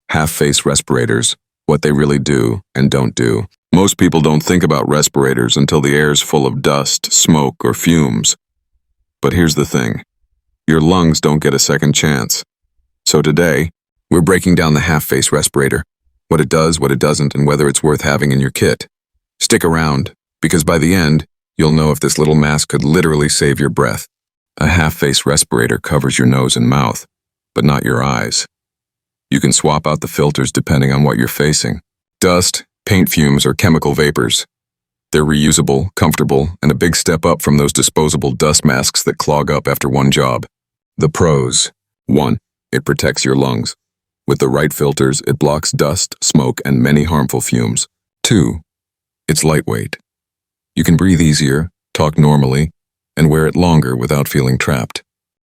Half-face respirators, what they really do and don't do. Most people don't think about respirators until the air's full of dust, smoke, or fumes. But here's the thing. Your lungs don't get a second chance. So today, we're breaking down the half-face respirator. What it does, what it doesn't, and whether it's worth having in your kit. Stick around, because by the end, you'll know if this little mask could literally save your breath. A half-face respirator covers your nose and mouth, but not your eyes. You can swap out the filters depending on what you're facing. Dust, paint fumes, or chemical vapors. They're reusable, comfortable, and a big step up from those disposable dust masks that clog up after one job. The pros. 1. It protects your lungs. With the right filters, it blocks dust, smoke, and many harmful fumes. 2. It's lightweight. You can breathe easier, talk normally, and wear it longer without feeling trapped.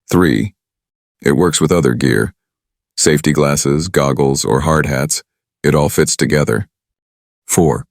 3. It works with other gear. Safety glasses, goggles, or hard hats. It all fits together. 4.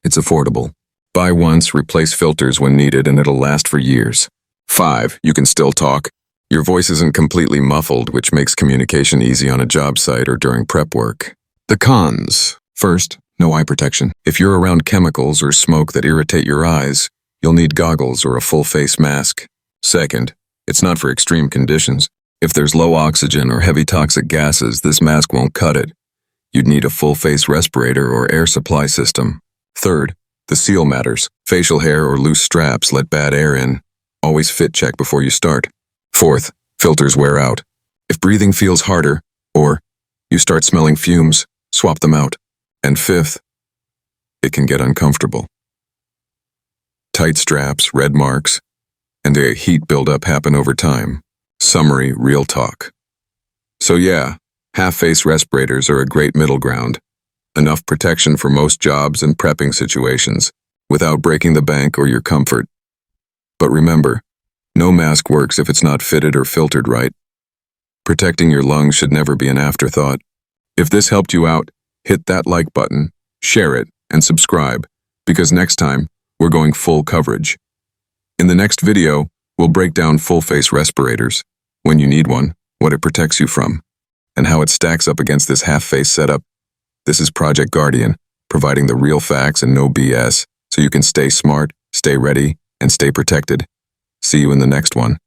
It's affordable. Buy once, replace filters when needed, and it'll last for years. 5. You can still talk. Your voice isn't completely muffled, which makes communication easy on a job site or during prep work. The cons. First, no eye protection. If you're around chemicals or smoke that irritate your eyes, you'll need goggles or a full-face mask. Second, it's not for extreme conditions. If there's low oxygen or heavy toxic gases, this mask won't cut it. You'd need a full-face respirator or air supply system. Third, the seal matters. Facial hair or loose straps let bad air in. Always fit check before you start. Fourth, filters wear out. If breathing feels harder, or you start smelling fumes, swap them out. And fifth, it can get uncomfortable. Tight straps, red marks, and a heat buildup happen over time. Summary, real talk. So yeah, half-face respirators are a great middle ground. Enough protection for most jobs and prepping situations, without breaking the bank or your comfort. But remember, no mask works if it's not fitted or filtered right. Protecting your lungs should never be an afterthought. If this helped you out, hit that like button, share it, and subscribe, because next time, we're going full coverage. In the next video, we'll break down full-face respirators, when you need one, what it protects you from, and how it stacks up against this half-face setup. This is Project Guardian, providing the real facts and no BS, so you can stay smart, stay ready, and stay protected. See you in the next one.